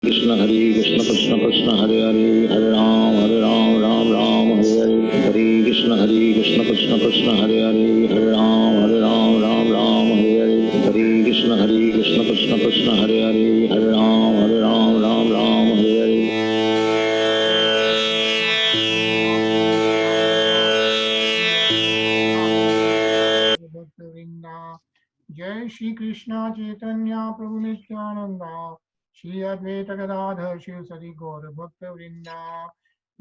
कृष्ण कृष्ण कृष्ण हरे हरे हरे राम राम राम हरे हरे हरे कृष्ण कृष्ण हरे राम राम हरे हरे कृष्ण कृष्ण हरे राम हरे हरे। जय श्री कृष्ण चैतन्य प्रभु नित्यानंदा श्री अद्वैत गदाधर शिव सदि गौर भक्त वृंदा।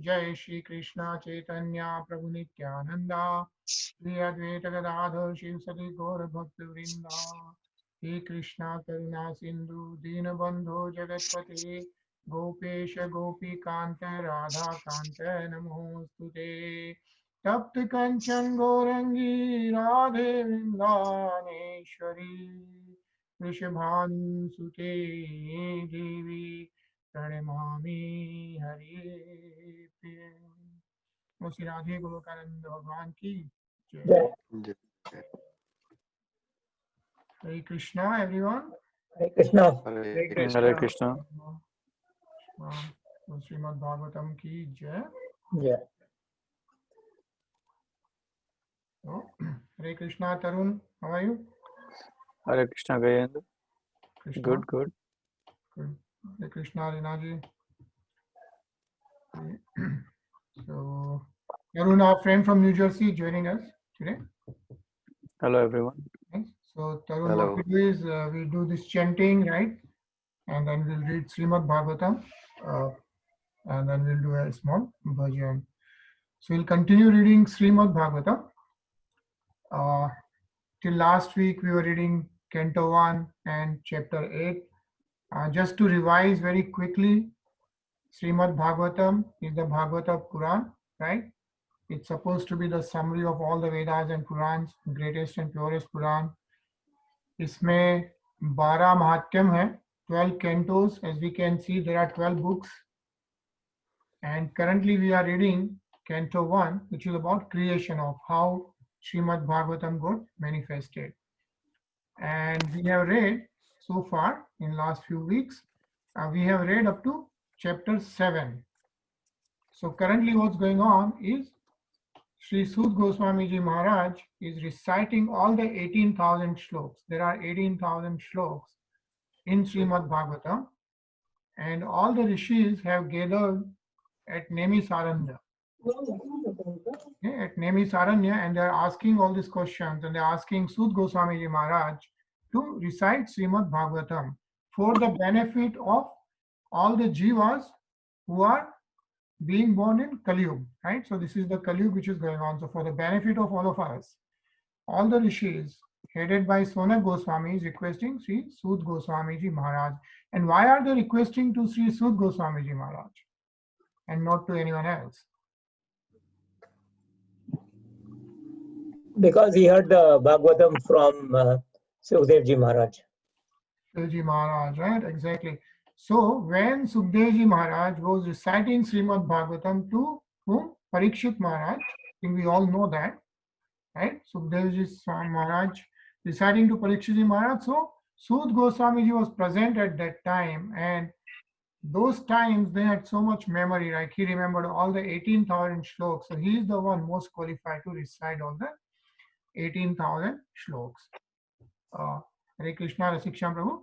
जय श्री कृष्ण चैतन्य प्रभु नित्यानंदा श्री अद्वैत गदाधर शिव सदि गौर भक्त वृंदा। हे कृष्णा करुणा सिंधु दीन बंधु जगतपते गोपेश गोपी कांत राधा कांत नमोस्तुते। तप्त कंचन गौरंगी राधे वृंदावनेश्वरी वृषभानुसुते देवी प्रणमामि हरिप्रिये। श्री राधे गोलोकानंद भगवान की जय। हरे कृष्णा एवरीवन। हरे कृष्णा। हरे कृष्णा। श्रीमद् भागवतम की जय। जय। Hare Krishna Tarun, how are you? Hare Krishna Gayendra. Krishna. Good, good. Good. Hare Krishna Rinaji. So, Tarun, our friend from New Jersey, joining us today. Hello everyone. Thanks. So, Tarun, Hello. what we do is we do this chanting, right? And then we'll read Srimad Bhagavatam, and then we'll do a small bhajan. So, we'll continue reading Srimad Bhagavatam. Till last week, we were reading Canto 1 and Chapter 8. Just to revise very quickly, Srimad Bhagavatam is the Bhagavata Puran, right? It's supposed to be the summary of all the Vedas and Purans, greatest and purest Puran. इसमें 12 महात्म्यम है, 12 cantos. As we can see, there are 12 books. And currently we are reading Canto 1, which is about creation, of how Srimad Bhagavatam got manifested. And we have read so far in last few weeks, we have read up to chapter 7. So currently what's going on is Sri Sud Goswami Ji Maharaj is reciting all the 18,000 shloks. There are 18,000 shloks in Srimad Bhagavatam, and all the rishis have gathered at Nemi Saranya. Okay, at Nemi Saranya, and they are asking all these questions, and they are asking Sud Goswami Ji Maharaj to recite Srimad Bhagavatam for the benefit of all the jivas who are being born in Kali Yuga, right? So this is the Kali Yuga which is going on. So for the benefit of all of us, all the rishis headed by Sonak Goswami is requesting Sri Sud Goswami Ji Maharaj. And why are they requesting to Sri Sud Goswami Ji Maharaj and not to anyone else? Because he heard the Bhagavatam from Sukhdev Ji Maharaj. Sukhdev Ji Maharaj, right? Exactly. So when Sukhdev Ji Maharaj was reciting Srimad Bhagavatam to whom? Parikshit Maharaj. I think we all know that, right? Sukhdev Ji Maharaj reciting to Parikshit Ji Maharaj. So Sud Goswami Ji was present at that time, and those times they had so much memory, like he remembered all the 18,000 shloks. So he is the one most qualified to recite all the 18,000 shloks. Hare Krishna, Rasiksham Prabhu.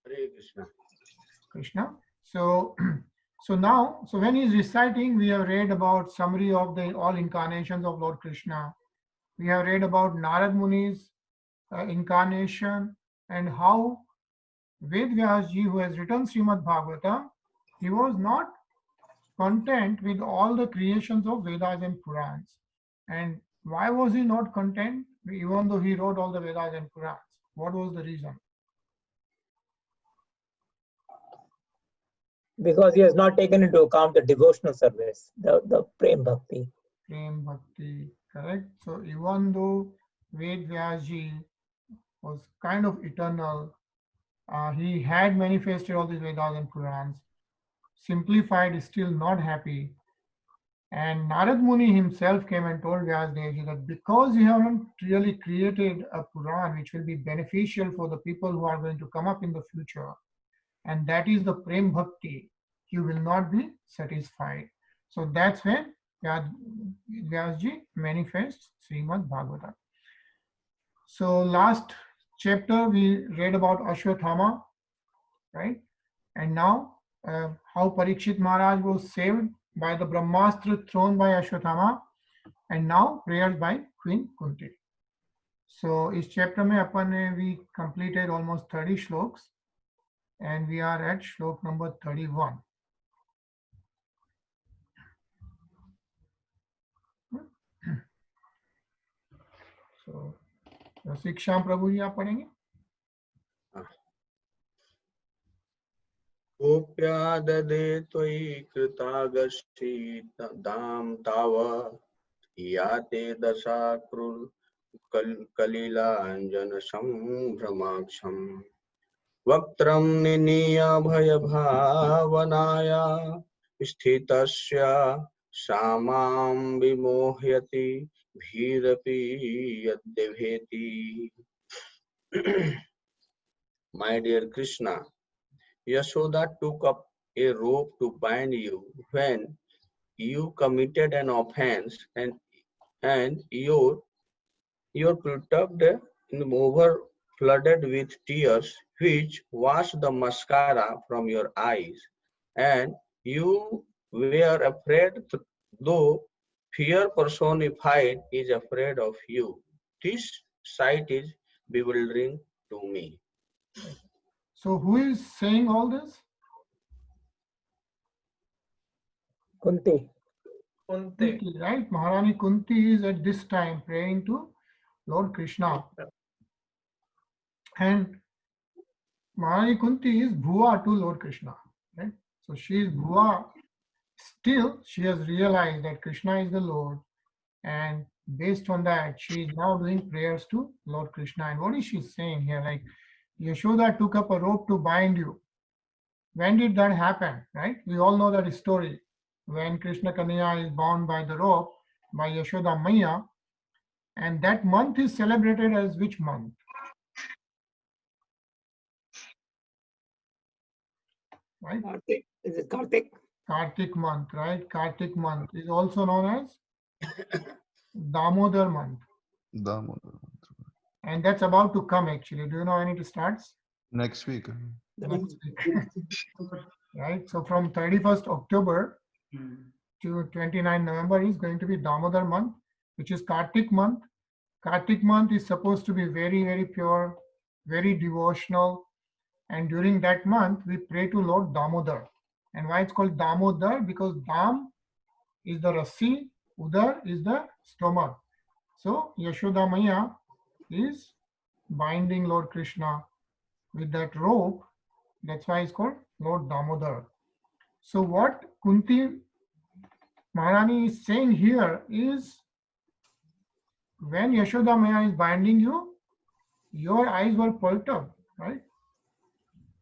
Hare Krishna. Krishna. So, so when he is reciting, we have read about summary of the all incarnations of Lord Krishna. We have read about Narad Muni's incarnation, and how Ved Vyas Ji, who has written Srimad Bhagavatam, he was not content with all the creations of Vedas and Purans. And why was he not content, even though he wrote all the Vedas and Purans? What was the reason? Because he has not taken into account the devotional service, the Prem Bhakti. Prem Bhakti, correct. So even though Ved Vyas Ji was kind of eternal, he had manifested all these Vedas and Purans. Simplified is still not happy. And Narad Muni himself came and told Vyasdev Ji that because you haven't really created a Puran which will be beneficial for the people who are going to come up in the future, and that is the Prem Bhakti, you will not be satisfied. So that's when Vyasji manifests Srimad Bhagavatam. So last chapter we read about Ashwatthama, right? And now how Parikshit Maharaj was saved by the Brahmastra thrown by Ashwatthama, and now prayers by Queen Kunti. So इस chapter में अपन ने we completed almost 30 shloks, and we are at shlok number 31. So शिक्षाम प्रभु जी आप पढ़ेंगे? गोप्याददे त्वयि कृतागस्ति दाम ताव याते दशाक्रुर कलिलाञ्जन संभ्रमाक्षम् वक्त्रं निनीय भयभावनाया स्थितस्य सामां विमोहयति भीरपि यद्यभेति. My dear Krishna, Yashoda took up a rope to bind you when you committed an offense, and your perturbed and over flooded with tears, which washed the mascara from your eyes, and you were afraid, though fear personified is afraid of you. This sight is bewildering to me. So who is saying all this? Kunti. Kunti, right? Maharani Kunti is at this time praying to Lord Krishna. And Maharani Kunti is Bhua to Lord Krishna, right? So she is Bhua. Still, she has realized that Krishna is the Lord, and based on that, she is now doing prayers to Lord Krishna. And what is she saying here? Like, Yashoda took up a rope to bind you. When did that happen, right? We all know that story. When Krishna Kanhaiya is bound by the rope by Yashoda Maiya, and that month is celebrated as which month? Right? Kartik. Is it Kartik? Kartik month, right? Kartik month is also known as Damodar month. Damodar. And that's about to come actually. Do you know when it starts? Next week. Next week. Right? So from 31st October to 29 November is going to be Damodar month, which is Kartik month. Kartik month is supposed to be very, very pure, very devotional. And during that month, we pray to Lord Damodar. And why it's called Damodar? Because Dam is the Rassi, Udar is the stomach. So Yashoda Maiya is binding Lord Krishna with that rope. That's why it's called Lord Damodar. So what Kunti Maharani is saying here is, when Yashoda Maiya is binding you, your eyes were perturbed, right?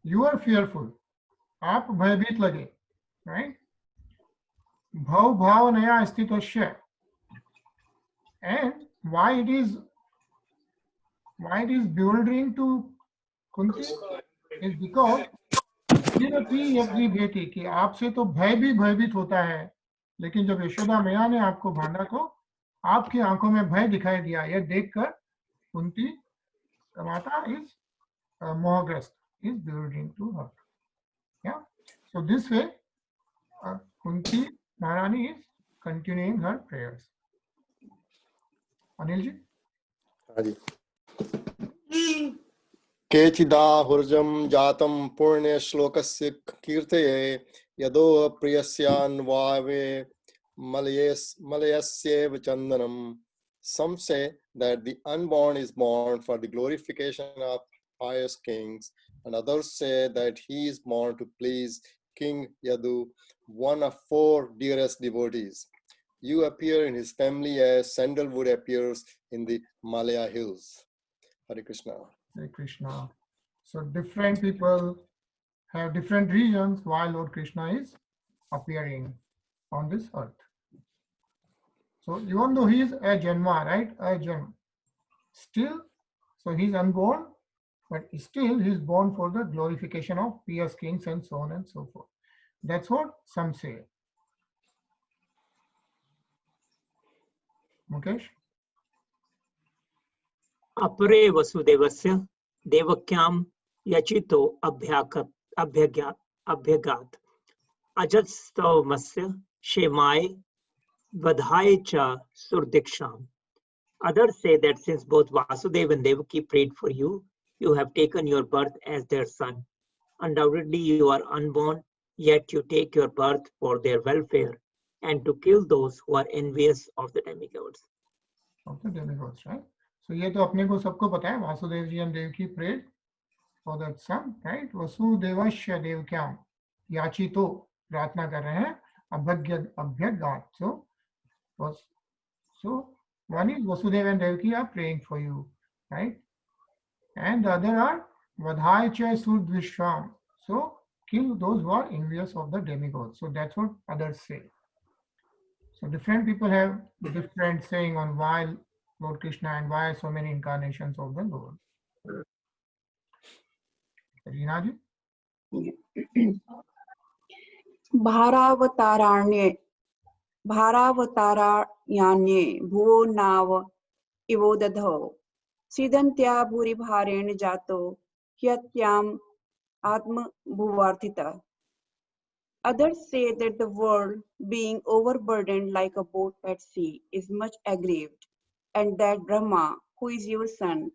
You are fearful. आप भयभीत लगे, right? Bhav bhavanaya asthitasya. And why it is bewildering to Kunti is because कि आपसे तो भय भी भयभीत होता है, लेकिन जब यशोदा मैया ने आपको बांधा तो आपकी आंखों में भय दिखाई दिया. यह देखकर कुंती माता is मोहग्रस्त, is bewildering to her. Yeah. So this way, Kunti Maharani is continuing her prayers. Anil ji? केचिदाहुर्जं जातं पुण्य श्लोकस्य कीर्तये यदो प्रियस्यान्वावे मलयस्येव चन्दनम्. Some say that the unborn is born for the glorification of pious kings, and others say that he is born to please King Yadu, one of 4 dearest devotees. You appear in his family as sandalwood appears in the Malaya hills. Hare Krishna. Hare Krishna. So different people have different reasons why Lord Krishna is appearing on this earth. So even though he is a Janma, right? A Janma. Still, so he is unborn, but still he is born for the glorification of pious kings and so on and so forth. That's what some say. Mukesh? अपरे वसुदेवस्य देवक्याम यचितो अभ्यगात अजस्तवमस्य क्षेमाय वधाय च सुरदीक्षाम. Others say that since both Vasudeva and Devaki prayed for you, you have taken your birth as their son. Undoubtedly, you are unborn, yet you take your birth for their welfare and to kill those who are envious of the demigods. Of the demigods, right? So ये तो अपने को सबको पता है. Vasudev ji and Devaki prayed for that son, right? Vasudevasya Devkyam yachito प्रार्थना कर रहे हैं अभ्यगात. So one is Vasudeva and Devaki are praying for you, right? And the other are vadhai cha surdvishram. So kill those who are envious of the demigods. So that's what others say. So different people have different saying on why Lord Krishna and why so many incarnations of the Lord. Reena ji? भारावताराण्ये भुवो नाव इवो दधौ सीदन्त्या भूरिभारेण जातो ह्यत्याम आत्मभुवार्थिता. Others say that the world, being overburdened like a boat at sea, is much aggrieved, and that Brahma, who is your son,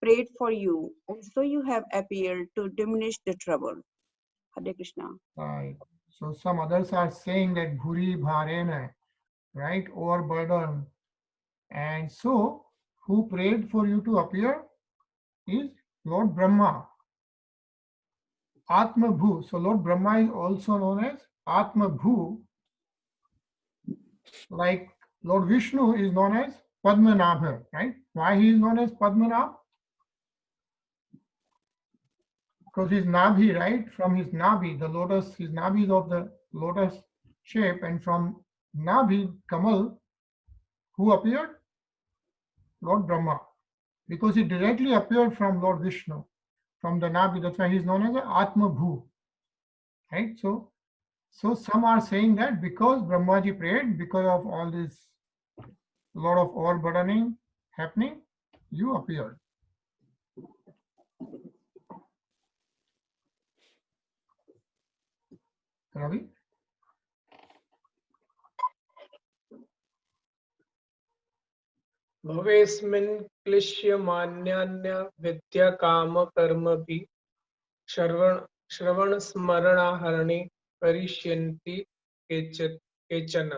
prayed for you, and so you have appeared to diminish the trouble. Hare Krishna. Right. So some others are saying that bhuri bharena, right, overburdened. And so who prayed for you to appear is Lord Brahma. Atma Bhu. So Lord Brahma is also known as Atma Bhu. Like Lord Vishnu is known as Padmanabha, right? Why he is known as Padmanabha? Because his Nabhi, right? From his Nabhi, the lotus, his Nabhi is of the lotus shape, and from Nabhi, Kamal, who appeared? Lord Brahma. Because he directly appeared from Lord Vishnu, from the Nabhi. That's why he is known as Atma Bhu, right? So some are saying that because Brahmaji prayed, because of all this lot of overburdening happening, you appeared. Ravi? भवेस्मिन् क्लिश्यमान्यान्य विद्या काम कर्मभि श्रवण स्मरणाहरणे करिष्यन्ति केचन.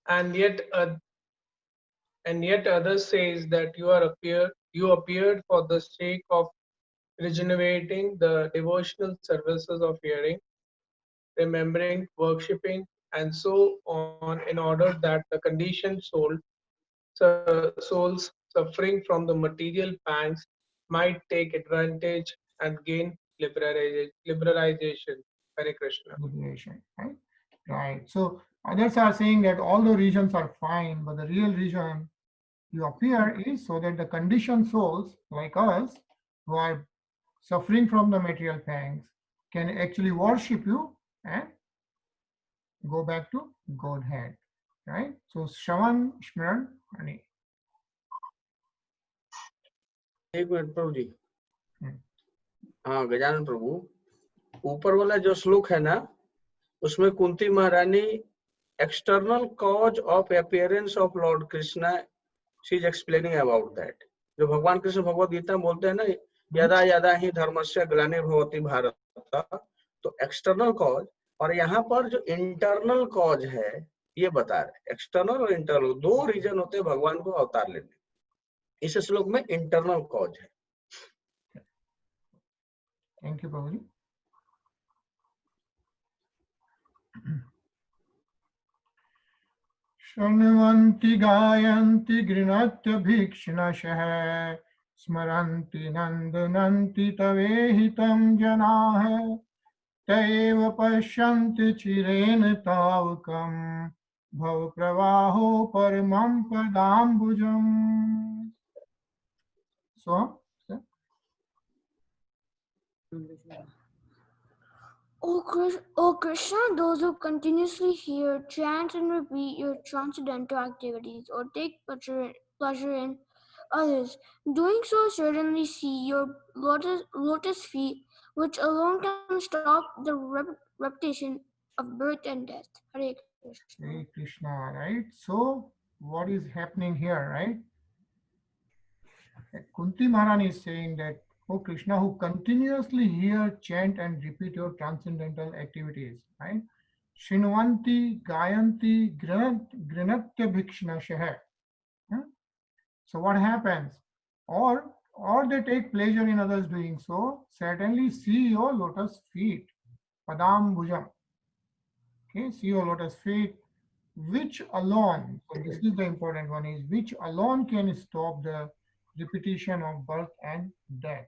And yet others says that you appeared for the sake of regenerating the devotional services of hearing, remembering, worshipping, and so on, in order that the conditioned souls suffering from the material pangs might take advantage and gain liberalization. Hare Krishna. Liberation, right? Right. So others are saying that all the reasons are fine, but the real reason you appear is so that the conditioned souls like us who are suffering from the material pangs can actually worship you and go back to Godhead, right? So Shravan, Shmaran, Ani. एक minute प्रभु जी. हाँ गजानन प्रभु, ऊपर वाला जो श्लोक है ना, उसमें कुंती महारानी external cause of appearance of Lord Krishna, she is explaining about that. जो भगवान कृष्ण भगवद गीता में बोलते हैं ना, यदा यदा ही धर्मस्य ग्लानिर्भवति भारत, तो एक्सटर्नल कॉज, और यहाँ पर जो इंटरनल कॉज है ये बता रहे. एक्सटर्नल और इंटरनल दो रीजन होते हैं भगवान को अवतार लेने. इस श्लोक में इंटरनल कॉज है. Thank you, Prabhuji. शृण्वन्ति गायन्ति गृह्णन्ति भीक्ष्णशः स्मरन्ति नन्दनन्ति तवेहितं जनाः तैव पश्यन्ति चिरेण तावकं भवप्रवाहो परमं पदाम्बुजम्. So, O Krishna, those who continuously hear, chant, and repeat your transcendental activities or take pleasure in others, doing so certainly see your lotus feet, which alone can stop the repetition of birth and death. Hare Krishna. Hare Krishna, right? So, what is happening here, right? Kunti Maharani is saying that, O Krishna, who continuously hear, chant, and repeat your transcendental activities, right? Shinvanti, Gayanti, Grinatya Bhikshnashah. So what happens? Or they take pleasure in others doing so, certainly see your lotus feet, Padam Bhujam. Okay, see your lotus feet, which alone, so this is the important one, is which alone can stop the repetition of birth and death.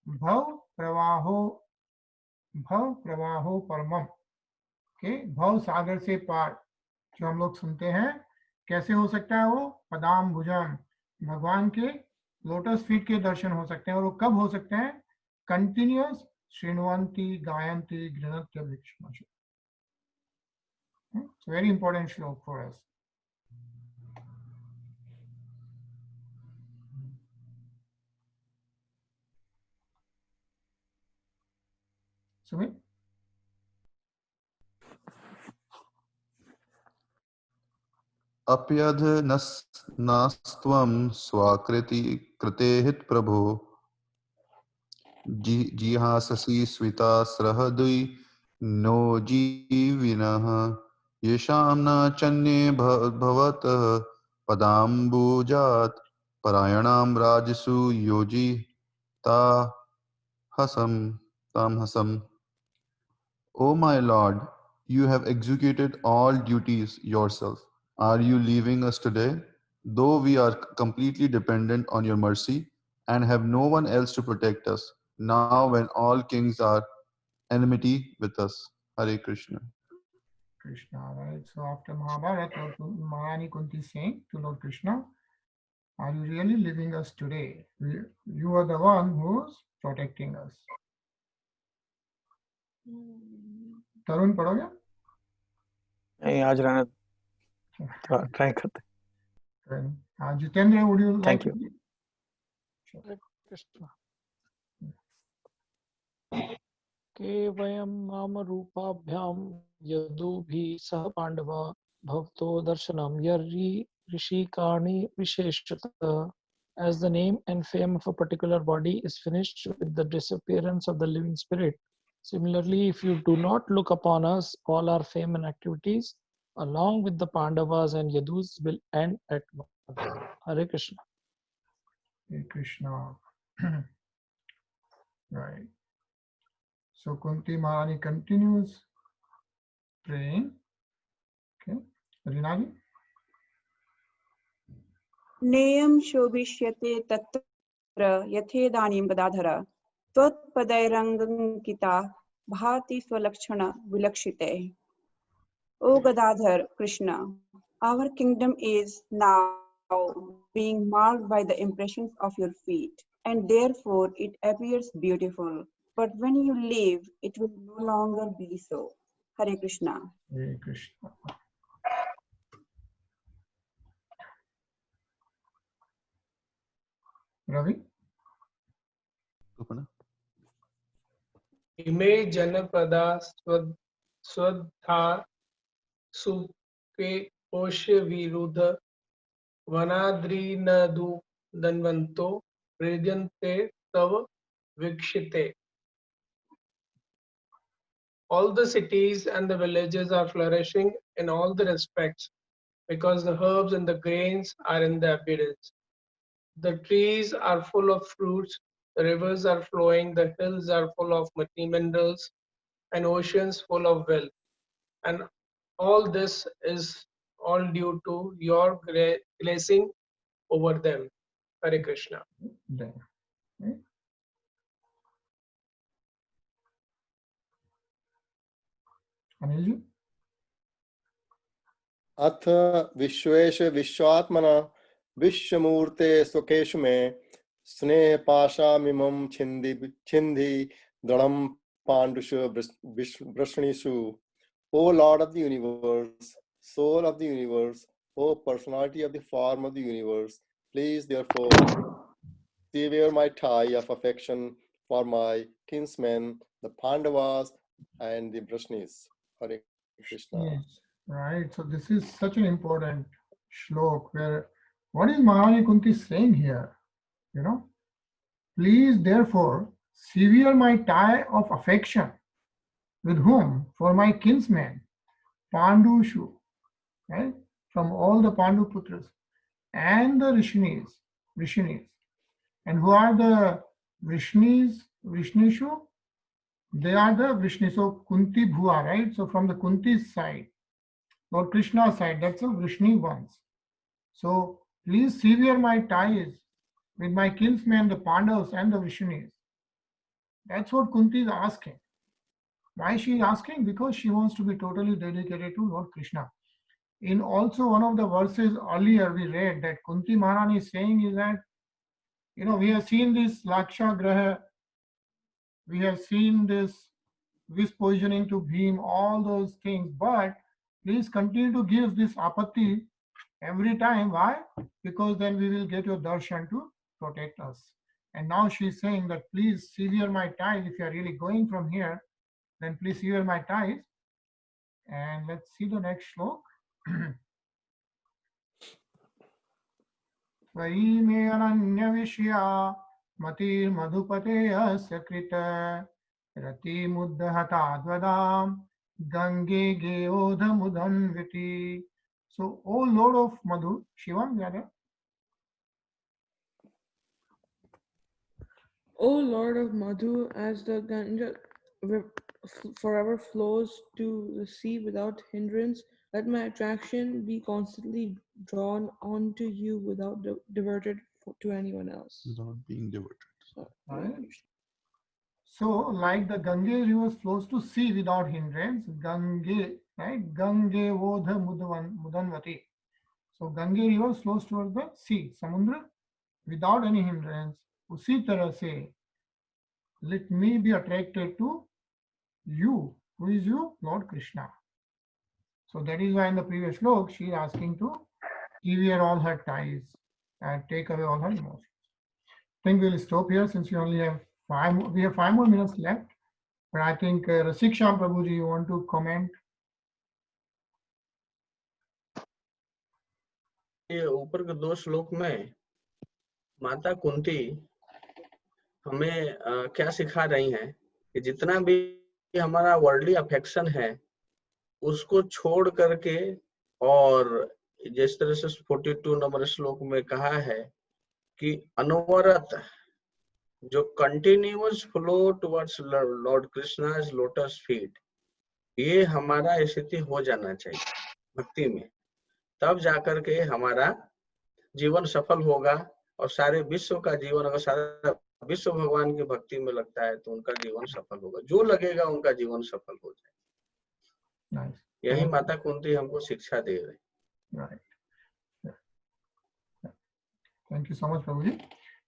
Bhav pravaho paramam. Okay, भाव सागर से पार जो हम लोग सुनते हैं, कैसे हो सकता है वो? पदाम भुजम, भगवान के लोटस फीट के दर्शन हो सकते हैं। और वो कब हो सकते हैं? कंटिन्यूअस श्रृण्वन्ति गायन्ति गृणत्य भिक्षुमशु। It's a very important श्लोक for us. Sumit? अप्यध नस्त्वं स्वाकृति कृतेहित प्रभो जिहाससि स्विता सहृदि नो जीविनः येषां न चन्ये भवतः पदाम्बुजात् परायणां राजसु योजि तामहसम्. O my Lord, you have executed all duties yourself. Are you leaving us today? Though we are completely dependent on your mercy and have no one else to protect us, now when all kings are enmity with us. Hare Krishna. Krishna, right? So after Mahabharata, Maharani Kunti is saying to Lord Krishna, are you really leaving us today? You are the one who's protecting us. तरुण पढ़ोगे? नहीं, आज रहना try करते. Jitendra, would you like Thank you. to? Hare Krishna. केवयं नाम रूपाभ्यां यदुभिः सह पांडवा भवतो दर्शनम यर्हि ऋषिकाणि विशेषतः. As the name and fame of a particular body is finished with the disappearance of the living spirit, similarly, if you do not look upon us, all our fame and activities, along with the Pandavas and Yadus, will end at once. Hare Krishna. Hare Krishna. Right. So Kunti Maharani continues praying. Okay. Rinaji? नेयं शोभिष्यते तत्र यथेदानीं गदाधर त्वत्पदैरङ्किता भाति स्वलक्षण विलक्षिते. O Gadadhar Krishna, our kingdom is now being marked by the impressions of your feet, and therefore it appears beautiful. But when you leave, it will no longer be so. Hare Krishna. Hare Krishna. Ravi? इमे जनपदा स्वधा सुके पोष्य विरुद्ध वनाद्रिनदु दन्वन्तो हृदयन्ते तव वीक्षिते. All the cities and the villages are flourishing in all the respects because the herbs and the grains are in the abundance. The trees are full of fruits, the rivers are flowing, the hills are full of minerals, and oceans full of wealth. And all this is all due to your blessing over them. Hare Krishna. Anilji? अथ विश्वेश विश्वात्मना विश्वमूर्ते स्वकेश में स्नेह पाशामिमं छिन्धि दृढ़ं पाण्डुषु वृष्णिषु. O Lord of the universe, soul of the universe, O personality of the form of the universe, please therefore sever my tie of affection for my kinsmen, the Pandavas and the Vrishnis. Hare Krishna. Yes, right. So this is such an important shlok where what is Maharani Kunti saying here? You know, please therefore sever my tie of affection. With whom? For my kinsmen, Pandushu, right? From all the Pandu Putras and the Rishinis. And who are the Vrishnishu? They are the Vrishnis. So Kunti Bhua, right? So from the Kunti's side, Lord Krishna's side, that's the Vrishni ones. So please sever my ties with my kinsmen, the Pandavas and the Vishunis. That's what Kunti is asking. Why she is asking? Because she wants to be totally dedicated to Lord Krishna. In also one of the verses earlier we read that Kunti Maharani is saying is that, you know, we have seen this Laksha Graha, we have seen this positioning to Bhim, all those things, but please continue to give this apatti every time. Why? Because then we will get your darshan to protect us. And now she's saying that please sever my ties. If you are really going from here, then please sever my ties. And let's see the next shlok. Tvai me ananya vishya matir madhupate asya krita rati muddhata advadam gange geodha mudanviti. So, O Lord of Madhu, Shivam, Yada. O Lord of Madhu, as the Ganga forever flows to the sea without hindrance, let my attraction be constantly drawn onto you without diverted to anyone else. Without being diverted. Right. So, like the Gange river flows to sea without hindrance, Gange, right? Gange vodha mudanvati. So, Gange river flows towards the sea, Samundra, without any hindrance. Usi tarah se, let me be attracted to you. Who is you? Lord Krishna. So that is why in the previous slok, she is asking to sever all her ties and take away all her emotions. I think we'll stop here since we only have 5 more minutes left. But I think Rasik Sham Prabhuji, you want to comment? ये ऊपर के 2 श्लोक में माता कुंती हमें क्या सिखा रही हैं कि जितना भी हमारा वर्ल्डली अफेक्शन है उसको छोड़ करके, और जिस तरह से 42 नंबर श्लोक में कहा है कि अनवरत जो continuous flow towards lord Krishna's lotus feet, ये हमारा स्थिति हो जाना चाहिए भक्ति में, तब जाकर के हमारा जीवन सफल होगा। और सारे विश्व का जीवन, अगर सारा विश्व भगवान की भक्ति में लगता है तो उनका जीवन सफल होगा, जो लगेगा उनका जीवन सफल हो जाएगा। Nice. यही माता कुंती हमको शिक्षा दे रहे। Right. Thank you so much, Prabhuji.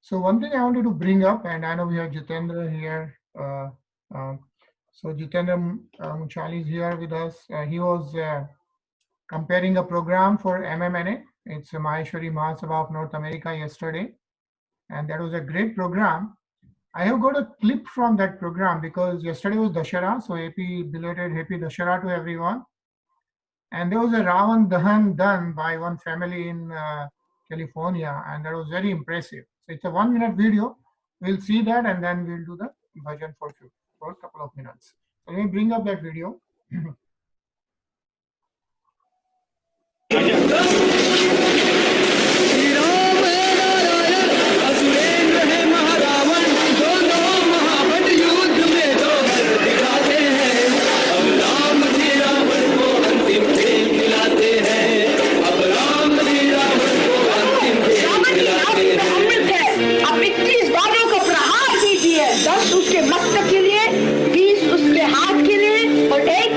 So one thing I wanted to bring up, and I know we have Jitendra here. So Jitendra Muchali is here with us. He was comparing a program for MMNA. It's a Maheshwari Mahasabha of North America yesterday. And that was a great program. I have got a clip from that program because yesterday was Dashara. So belated happy Dashara to everyone. And there was a Ravan Dahan done by one family in California, and that was very impressive. So it's a 1-minute video. We'll see that and then we'll do the bhajan for a couple of minutes. So let me bring up that video. उसके मस्तक के लिए, 20 उसके हाथ के लिए और 1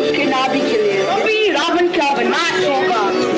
उसके नाभि के लिए, तभी रावण का विनाश होगा।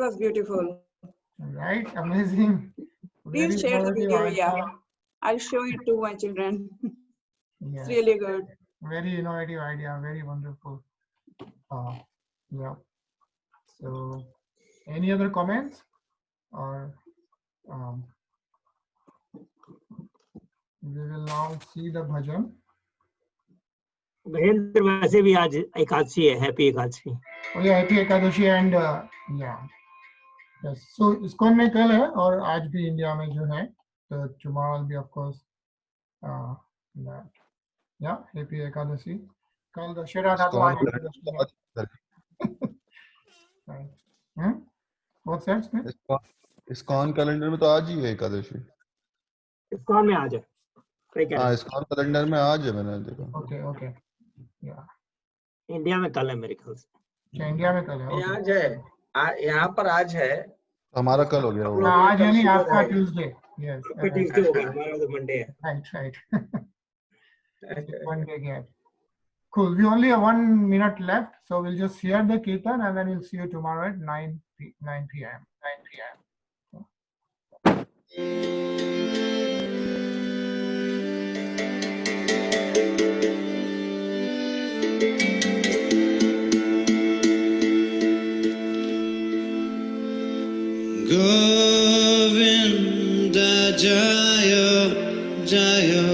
was beautiful. Right? Amazing. Very Please share the innovative video. idea. Yeah, I'll show it to my children. Yes. It's really good. Very innovative idea. Very wonderful. Yeah. So, any other comments? Or we will now see the bhajan. Mahendra वैसे भी आज एकादशी है, happy Ekadashi. Oh yeah, happy Ekadashi and yeah. Yes. So ISKCON में कल है और आज भी इंडिया में जो है, तो tomorrow will be of course that. Yeah, happy Ekadashi. कल दशहरा था तो आज एकादशी है. Right. What's that? Smith? ISKCON calendar में तो आज ही है एकादशी. ISKCON में आज है. हाँ, इस्कॉन कैलेंडर में आज है, मैंने देखा. Okay. Yeah. इंडिया में कल है मेरे ख्याल से. अच्छा, इंडिया में कल है. ये आज है, यहाँ पर आज है. हमारा कल हो गया वो. आज है नहीं, आपका ट्यूसडे. Yes. ट्यूसडे होगा, हमारा तो मंडे है. Right. One day gap. Cool. We only have 1 minute left, so we'll just hear the kirtan and then we'll see you tomorrow at 9 p.m. Govinda Jaya Jaya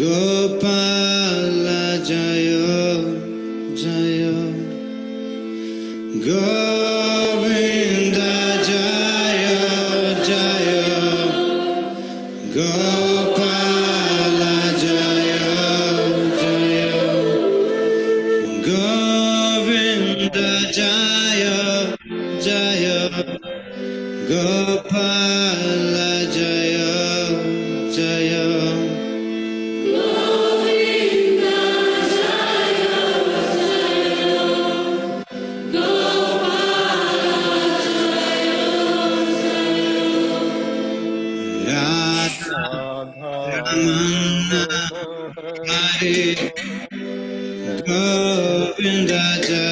Gopala Jaya Jaya Govinda Jaya Jaya Gopala Jaya Jaya Govinda Jaya Jaya Gopala Jaya Jaya Govinda Jaya Jaya Govinda Jaya